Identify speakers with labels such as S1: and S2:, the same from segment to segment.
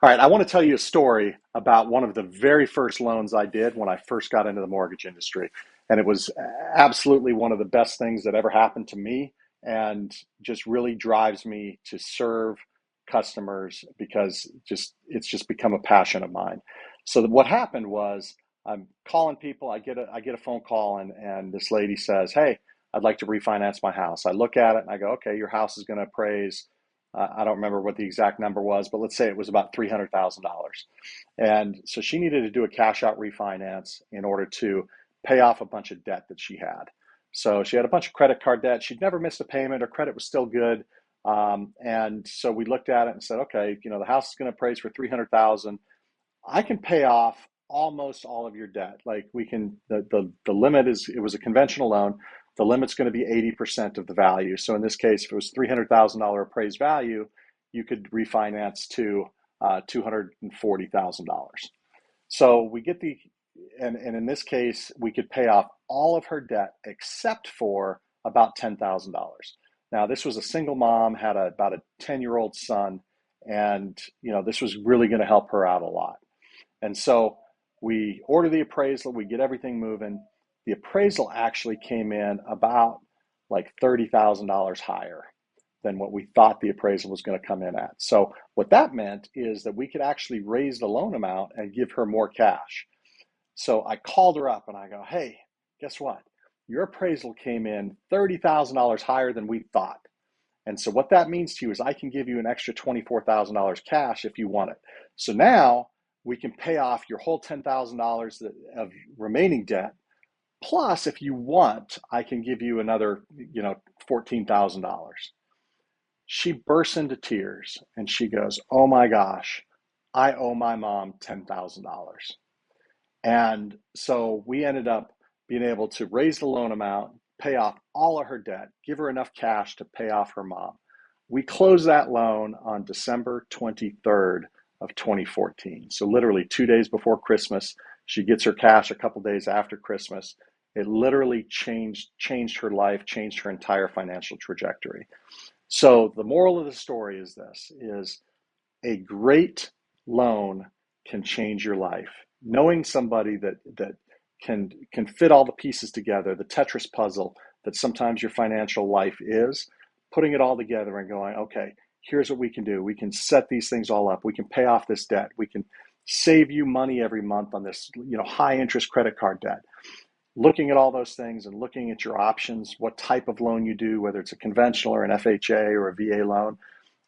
S1: All right, I want to tell you a story about one of the very first loans I did when I first got into the mortgage industry. And it was absolutely one of the best things that ever happened to me and just really drives me to serve customers because it's just become a passion of mine. So what happened was I'm calling people, I get a phone call and this lady says, "Hey, I'd like to refinance my house." I look at it and I go, "Okay, your house is going to appraise." I don't remember what the exact number was, but let's say it was about $300,000. And so she needed to do a cash out refinance in order to pay off a bunch of debt that she had. So she had a bunch of credit card debt. She'd never missed a payment. Her credit was still good. And so we looked at it and said, okay, the house is going to appraise for 300,000. I can pay off almost all of your debt. Like we can, the limit is, it was a conventional loan. The limit's going to be 80% of the value. So in this case, if it was $300,000 appraised value, you could refinance to $240,000. So we get and in this case, we could pay off all of her debt except for about $10,000. Now, this was a single mom, had about a 10-year-old son, and this was really going to help her out a lot. And so we order the appraisal, we get everything moving. The appraisal actually came in about like $30,000 higher than what we thought the appraisal was going to come in at. So what that meant is that we could actually raise the loan amount and give her more cash. So I called her up and I go, "Hey, guess what? Your appraisal came in $30,000 higher than we thought. And so what that means to you is I can give you an extra $24,000 cash if you want it. So now we can pay off your whole $10,000 of remaining debt. Plus, if you want, I can give you another, $14,000. She bursts into tears and she goes, "Oh my gosh, I owe my mom $10,000." And so we ended up being able to raise the loan amount, pay off all of her debt, give her enough cash to pay off her mom. We closed that loan on December 23rd of 2014. So literally 2 days before Christmas, she gets her cash a couple days after Christmas. It literally changed her life, changed her entire financial trajectory. So the moral of the story is this, is a great loan can change your life. Knowing somebody that can fit all the pieces together, the Tetris puzzle that sometimes your financial life is, putting it all together and going, okay, here's what we can do. We can set these things all up. We can pay off this debt. We can save you money every month on this, high interest credit card debt. Looking at all those things and looking at your options, what type of loan you do, whether it's a conventional or an FHA or a VA loan,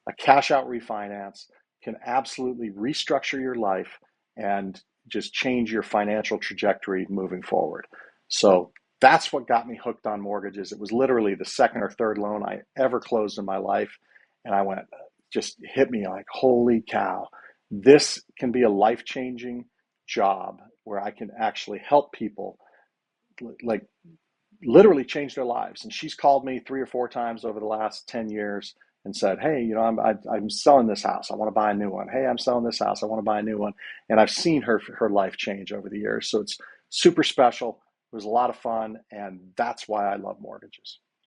S1: a cash out refinance can absolutely restructure your life and just change your financial trajectory moving forward. So that's what got me hooked on mortgages. It was literally the second or third loan I ever closed in my life. And I went, just hit me like, holy cow, this can be a life-changing job where I can actually help people like literally change their lives. And she's called me 3 or 4 times over the last 10 years and said, "Hey, I'm selling this house. I want to buy a new one. Hey, I'm selling this house. I want to buy a new one." And I've seen her life change over the years. So it's super special. It was a lot of fun. And that's why I love mortgages.